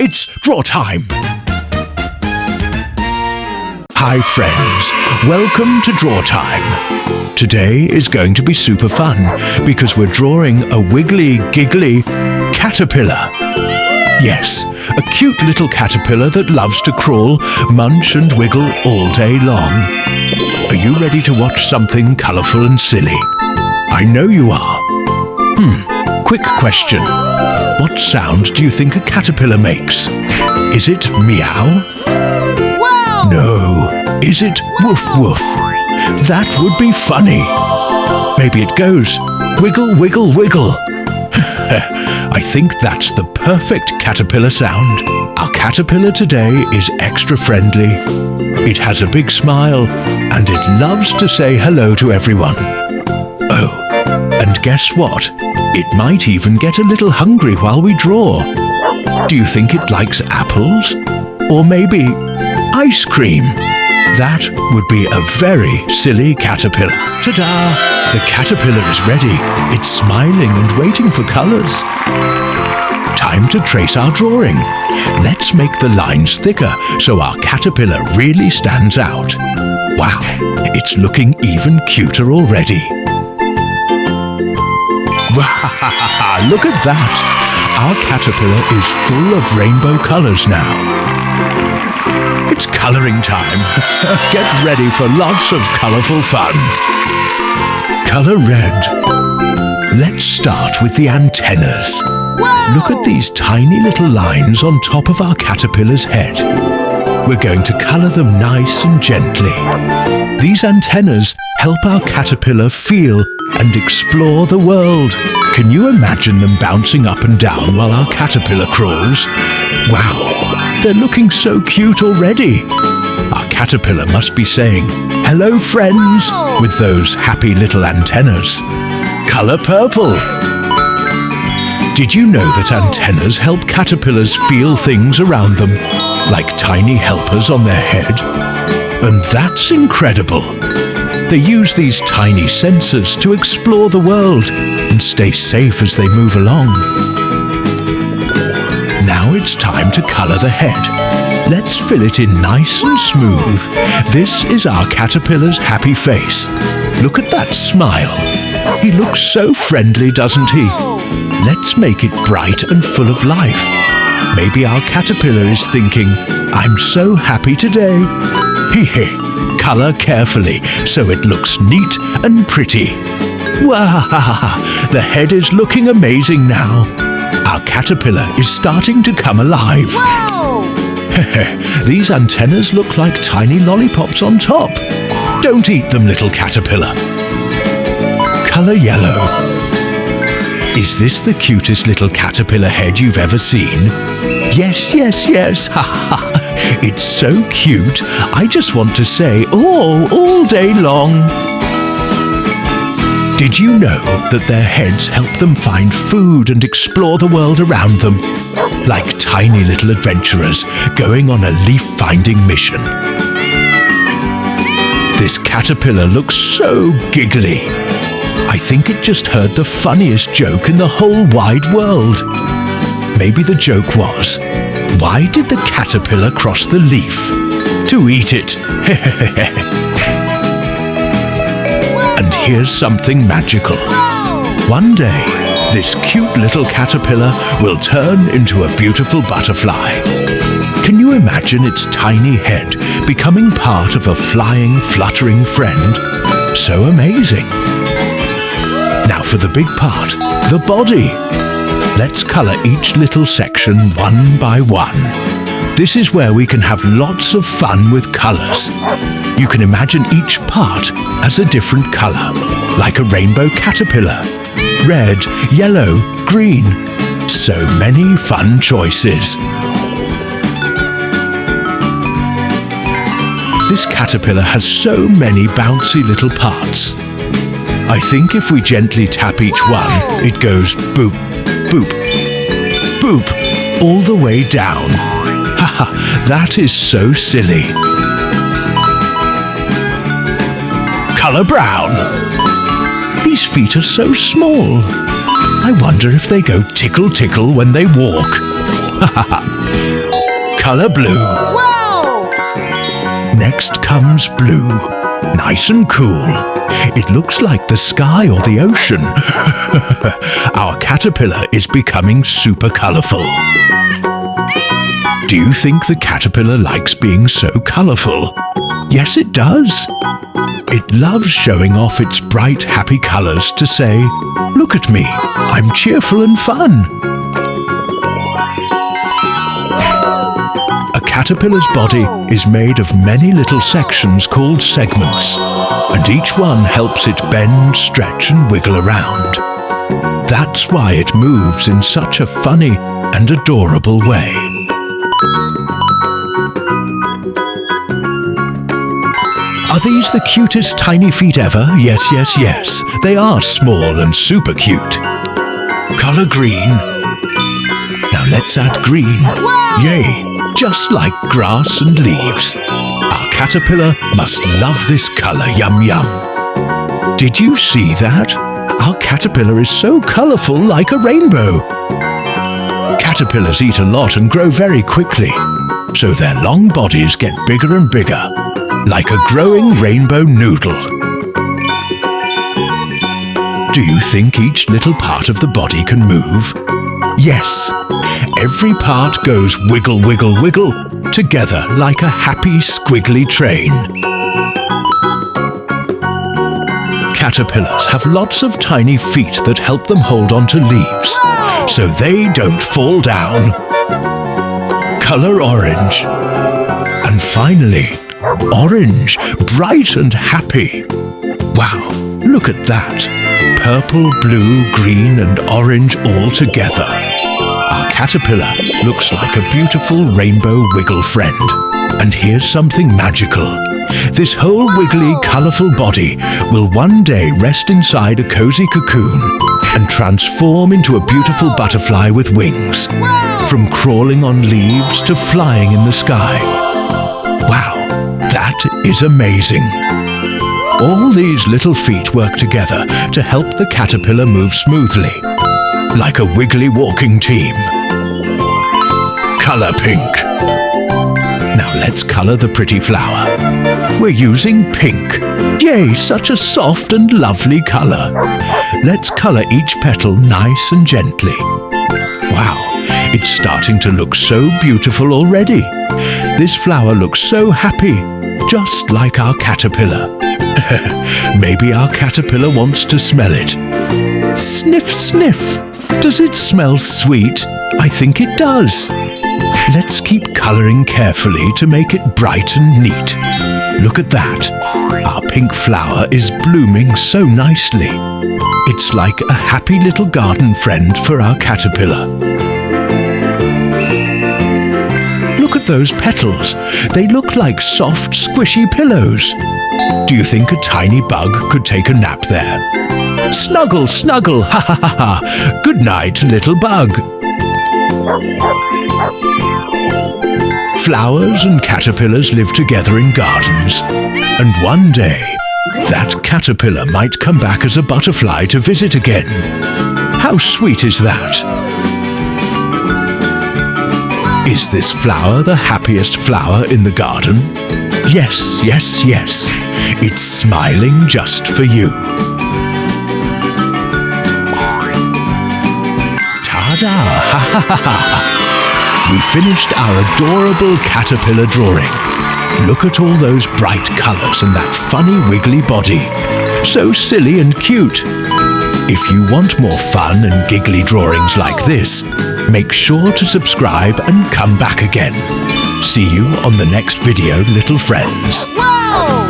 It's draw time. Hi friends, welcome to Draw Time. Today is going to be super fun because we're drawing a wiggly, giggly caterpillar. Yes, a cute little caterpillar that loves to crawl, munch and wiggle all day long. Are you ready to watch something colourful and silly? I know you are. Quick question. What sound do you think a caterpillar makes? Is it meow? Wow! No. Is it woof woof? That would be funny. Maybe it goes wiggle, wiggle, wiggle. I think that's the perfect caterpillar sound. Our caterpillar today is extra friendly. It has a big smile and it loves to say hello to everyone. Oh, and guess what? It might even get a little hungry while we draw. Do you think it likes apples? Or maybe ice cream? That would be a very silly caterpillar. Ta-da! The caterpillar is ready. It's smiling and waiting for colours. Time to trace our drawing. Let's make the lines thicker so our caterpillar really stands out. Wow, it's looking even cuter already. Look at that! Our caterpillar is full of rainbow colours now. It's colouring time. Get ready for lots of colourful fun. Colour red. Let's start with the antennas. Wow! Look at these tiny little lines on top of our caterpillar's head. We're going to colour them nice and gently. These antennas help our caterpillar feel and explore the world. Can you imagine them bouncing up and down while our caterpillar crawls? Wow, they're looking so cute already. Our caterpillar must be saying, "Hello, friends," with those happy little antennas. Colour purple. Did you know that antennas help caterpillars feel things around them, like tiny helpers on their head? And that's incredible. They use these tiny sensors to explore the world and stay safe as they move along. Now it's time to colour the head. Let's fill it in nice and smooth. This is our caterpillar's happy face. Look at that smile. He looks so friendly, doesn't he? Let's make it bright and full of life. Maybe our caterpillar is thinking, "I'm so happy today." Hee. Colour carefully so it looks neat and pretty. Wow! The head is looking amazing now. Our caterpillar is starting to come alive. Wow! These antennas look like tiny lollipops on top. Don't eat them, little caterpillar. Colour yellow. Is this the cutest little caterpillar head you've ever seen? Yes, yes, yes. Ha ha. It's so cute. I just want to say, "Oh," all day long. Did you know that their heads help them find food and explore the world around them? Like tiny little adventurers going on a leaf-finding mission. This caterpillar looks so giggly. I think it just heard the funniest joke in the whole wide world. Maybe the joke was, why did the caterpillar cross the leaf? To eat it. And here's something magical. One day, this cute little caterpillar will turn into a beautiful butterfly. Can you imagine its tiny head becoming part of a flying, fluttering friend? So amazing. Now for the big part, the body. Let's colour each little section one by one. This is where we can have lots of fun with colours. You can imagine each part as a different colour, like a rainbow caterpillar. Red, yellow, green. So many fun choices. This caterpillar has so many bouncy little parts. I think if we gently tap each one, it goes boop, boop, boop, all the way down. Haha, that is so silly. Colour brown. These feet are so small. I wonder if they go tickle tickle when they walk. Haha. colour blue. Wow! Next comes blue, nice and cool. It looks like the sky or the ocean. Our caterpillar is becoming super colourful. Do you think the caterpillar likes being so colourful? Yes, it does. It loves showing off its bright, happy colours to say, "Look at me, I'm cheerful and fun." A caterpillar's body is made of many little sections called segments, and each one helps it bend, stretch and wiggle around. That's why it moves in such a funny and adorable way. Are these the cutest tiny feet ever? Yes, yes, yes. They are small and super cute. Colour green. Now let's add green. Yay! Just like grass and leaves. Our caterpillar must love this colour, yum yum. Did you see that? Our caterpillar is so colourful like a rainbow. Caterpillars eat a lot and grow very quickly, so their long bodies get bigger and bigger, like a growing rainbow noodle. Do you think each little part of the body can move? Yes, every part goes wiggle, wiggle, wiggle together like a happy squiggly train. Caterpillars have lots of tiny feet that help them hold onto leaves, so they don't fall down. Colour orange. And finally, orange, bright and happy. Wow, look at that. Purple, blue, green and orange all together. Our caterpillar looks like a beautiful rainbow wiggle friend. And here's something magical. This whole wiggly, colourful body will one day rest inside a cosy cocoon and transform into a beautiful butterfly with wings, from crawling on leaves to flying in the sky. Wow, that is amazing. All these little feet work together to help the caterpillar move smoothly, like a wiggly walking team. Colour pink. Now let's colour the pretty flower. We're using pink. Yay, such a soft and lovely colour. Let's colour each petal nice and gently. Wow, it's starting to look so beautiful already. This flower looks so happy, just like our caterpillar. Maybe our caterpillar wants to smell it. Sniff, sniff. Does it smell sweet? I think it does. Let's keep colouring carefully to make it bright and neat. Look at that. Our pink flower is blooming so nicely. It's like a happy little garden friend for our caterpillar. Look at those petals. They look like soft, squishy pillows. Do you think a tiny bug could take a nap there? Snuggle, snuggle, ha ha ha ha. Good night, little bug. Flowers and caterpillars live together in gardens, and one day, that caterpillar might come back as a butterfly to visit again. How sweet is that? Is this flower the happiest flower in the garden? Yes, yes, yes. It's smiling just for you. Ta-da! Ha ha ha ha! We finished our adorable caterpillar drawing. Look at all those bright colours and that funny wiggly body. So silly and cute. If you want more fun and giggly drawings like this, make sure to subscribe and come back again. See you on the next video, little friends. Wow!